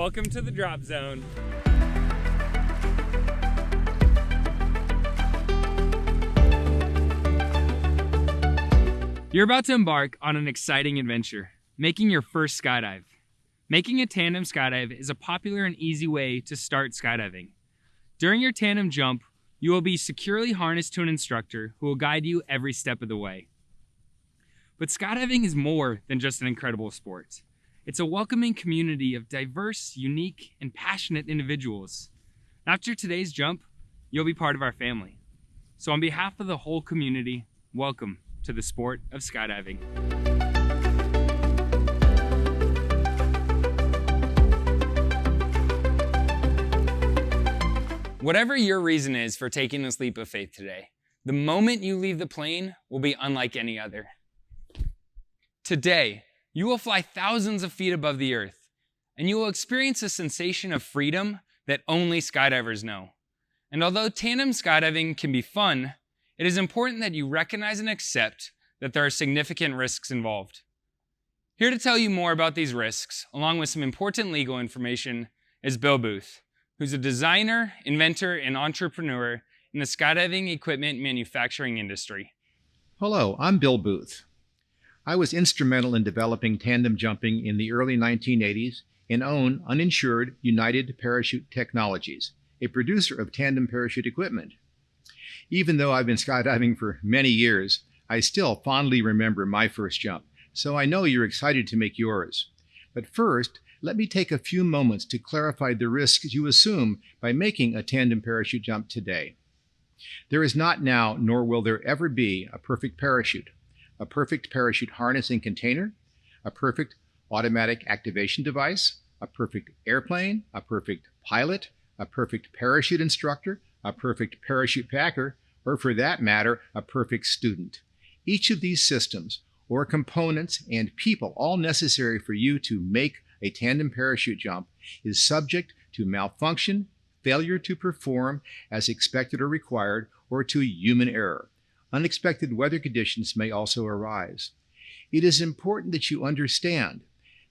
Welcome to the drop zone. You're about to embark on an exciting adventure, making your first skydive. Making a tandem skydive is a popular and easy way to start skydiving. During your tandem jump, you will be securely harnessed to an instructor who will guide you every step of the way. But skydiving is more than just an incredible sport. It's a welcoming community of diverse, unique, and passionate individuals. After today's jump, you'll be part of our family. So on behalf of the whole community, welcome to the sport of skydiving. Whatever your reason is for taking this leap of faith today, the moment you leave the plane will be unlike any other. Today, you will fly thousands of feet above the earth, and you will experience a sensation of freedom that only skydivers know. And although tandem skydiving can be fun, it is important that you recognize and accept that there are significant risks involved. Here to tell you more about these risks, along with some important legal information, is Bill Booth, who's a designer, inventor, and entrepreneur in the skydiving equipment manufacturing industry. Hello, I'm Bill Booth. I was instrumental in developing tandem jumping in the early 1980s and own uninsured United Parachute Technologies, a producer of tandem parachute equipment. Even though I've been skydiving for many years, I still fondly remember my first jump, so I know you're excited to make yours. But first, let me take a few moments to clarify the risks you assume by making a tandem parachute jump today. There is not now, nor will there ever be, a perfect parachute harness and container, a perfect automatic activation device, a perfect airplane, a perfect pilot, a perfect parachute instructor, a perfect parachute packer, or for that matter, a perfect student. Each of these systems, or components and people all necessary for you to make a tandem parachute jump, is subject to malfunction, failure to perform as expected or required, or to human error. Unexpected weather conditions may also arise. It is important that you understand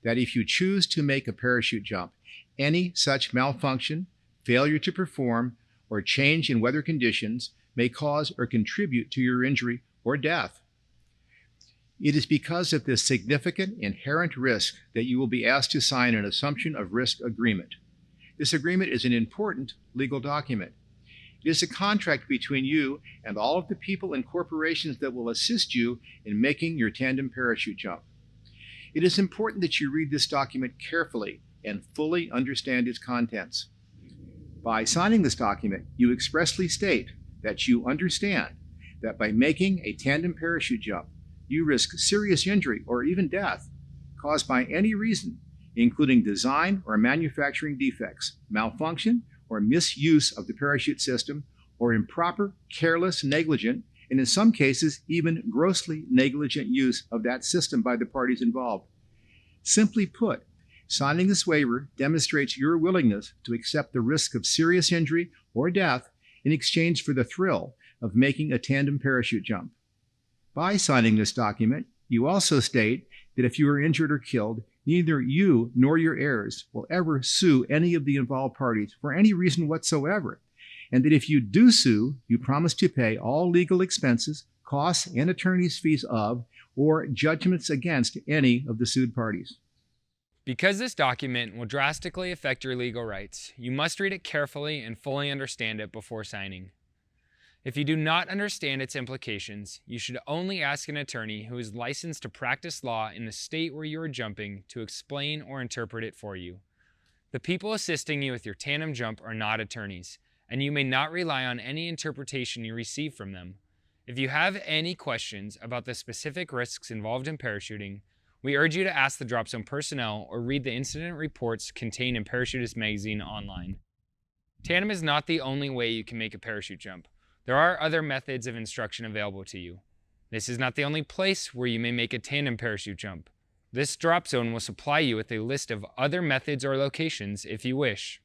that if you choose to make a parachute jump, any such malfunction, failure to perform, or change in weather conditions may cause or contribute to your injury or death. It is because of this significant inherent risk that you will be asked to sign an assumption of risk agreement. This agreement is an important legal document. It is a contract between you and all of the people and corporations that will assist you in making your tandem parachute jump. It is important that you read this document carefully and fully understand its contents. By signing this document, you expressly state that you understand that by making a tandem parachute jump, you risk serious injury or even death caused by any reason, including design or manufacturing defects, malfunction, or misuse of the parachute system, or improper, careless, negligent, and in some cases, even grossly negligent use of that system by the parties involved. Simply put, signing this waiver demonstrates your willingness to accept the risk of serious injury or death in exchange for the thrill of making a tandem parachute jump. By signing this document, you also state that if you are injured or killed, neither you nor your heirs will ever sue any of the involved parties for any reason whatsoever, and that if you do sue, you promise to pay all legal expenses, costs, and attorney's fees of, or judgments against any of the sued parties. Because this document will drastically affect your legal rights, you must read it carefully and fully understand it before signing. If you do not understand its implications, you should only ask an attorney who is licensed to practice law in the state where you are jumping to explain or interpret it for you. The people assisting you with your tandem jump are not attorneys, and you may not rely on any interpretation you receive from them. If you have any questions about the specific risks involved in parachuting, we urge you to ask the Drop Zone personnel or read the incident reports contained in Parachutist magazine online. Tandem is not the only way you can make a parachute jump. There are other methods of instruction available to you. This is not the only place where you may make a tandem parachute jump. This drop zone will supply you with a list of other methods or locations if you wish.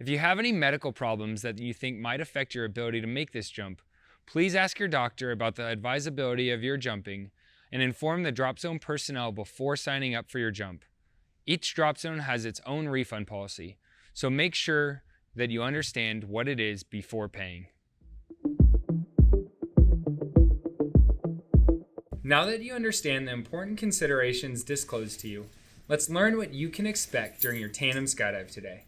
If you have any medical problems that you think might affect your ability to make this jump, please ask your doctor about the advisability of your jumping and inform the Drop Zone personnel before signing up for your jump. Each drop zone has its own refund policy, so make sure that you understand what it is before paying. Now that you understand the important considerations disclosed to you, let's learn what you can expect during your tandem skydive today.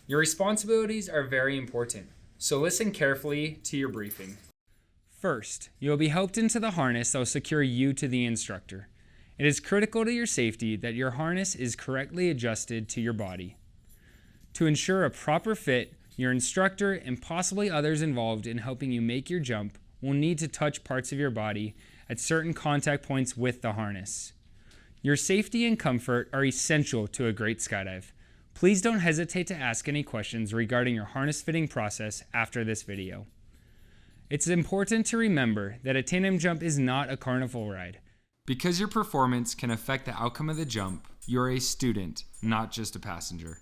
Your responsibilities are very important, so listen carefully to your briefing. First, you'll be helped into the harness that will secure you to the instructor. It is critical to your safety that your harness is correctly adjusted to your body. To ensure a proper fit, your instructor and possibly others involved in helping you make your jump will need to touch parts of your body at certain contact points with the harness. Your safety and comfort are essential to a great skydive. Please don't hesitate to ask any questions regarding your harness fitting process after this video. It's important to remember that a tandem jump is not a carnival ride. Because your performance can affect the outcome of the jump, you're a student, not just a passenger.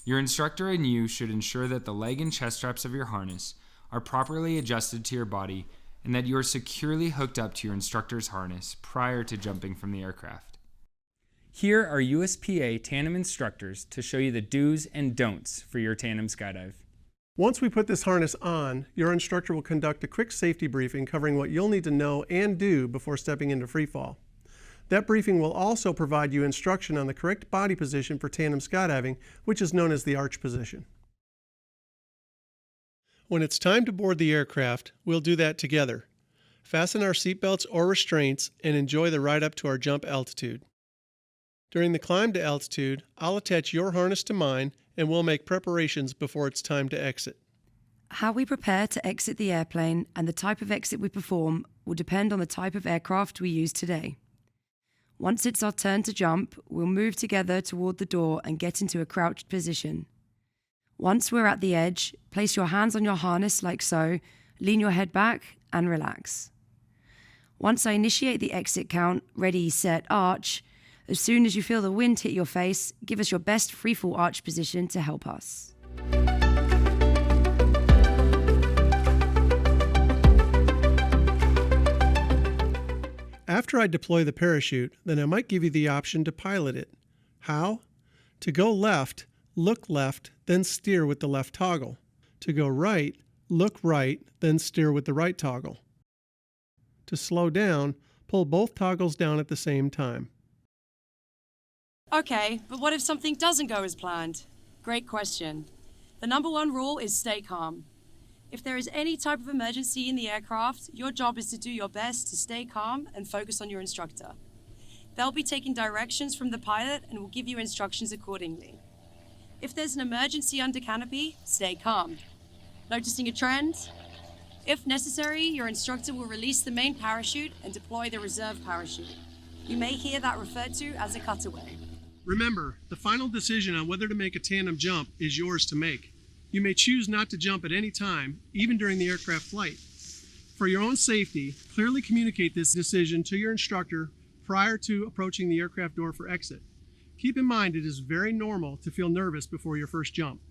Your instructor and you should ensure that the leg and chest straps of your harness are properly adjusted to your body and that you are securely hooked up to your instructor's harness prior to jumping from the aircraft. Here are USPA tandem instructors to show you the do's and don'ts for your tandem skydive. Once we put this harness on, your instructor will conduct a quick safety briefing covering what you'll need to know and do before stepping into freefall. That briefing will also provide you instruction on the correct body position for tandem skydiving, which is known as the arch position. When it's time to board the aircraft, we'll do that together. Fasten our seatbelts or restraints and enjoy the ride up to our jump altitude. During the climb to altitude, I'll attach your harness to mine and we'll make preparations before it's time to exit. How we prepare to exit the airplane and the type of exit we perform will depend on the type of aircraft we use today. Once it's our turn to jump, we'll move together toward the door and get into a crouched position. Once we're at the edge, place your hands on your harness like so, lean your head back and relax. Once I initiate the exit count, ready, set, arch, as soon as you feel the wind hit your face, give us your best freefall arch position to help us. After I deploy the parachute, then I might give you the option to pilot it. How? To go left, look left, then steer with the left toggle. To go right, look right, then steer with the right toggle. To slow down, pull both toggles down at the same time. Okay, but what if something doesn't go as planned? Great question. The number one rule is stay calm. If there is any type of emergency in the aircraft, your job is to do your best to stay calm and focus on your instructor. They'll be taking directions from the pilot and will give you instructions accordingly. If there's an emergency under canopy, stay calm. Noticing a trend? If necessary, your instructor will release the main parachute and deploy the reserve parachute. You may hear that referred to as a cutaway. Remember, the final decision on whether to make a tandem jump is yours to make. You may choose not to jump at any time, even during the aircraft flight. For your own safety, clearly communicate this decision to your instructor prior to approaching the aircraft door for exit. Keep in mind it is very normal to feel nervous before your first jump.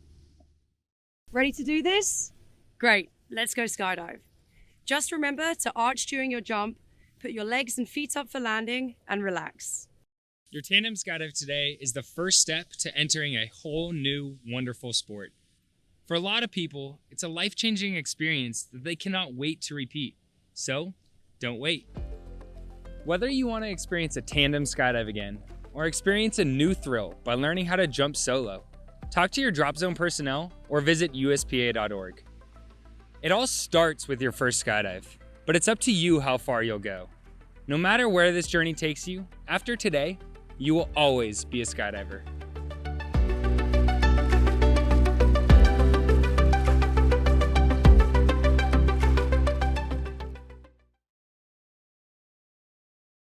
Ready to do this? Great, let's go skydive. Just remember to arch during your jump, put your legs and feet up for landing, and relax. Your tandem skydive today is the first step to entering a whole new, wonderful sport. For a lot of people, it's a life-changing experience that they cannot wait to repeat. So, don't wait. Whether you want to experience a tandem skydive again, or experience a new thrill by learning how to jump solo, talk to your drop zone personnel or visit USPA.org. It all starts with your first skydive, but it's up to you how far you'll go. No matter where this journey takes you, after today, you will always be a skydiver.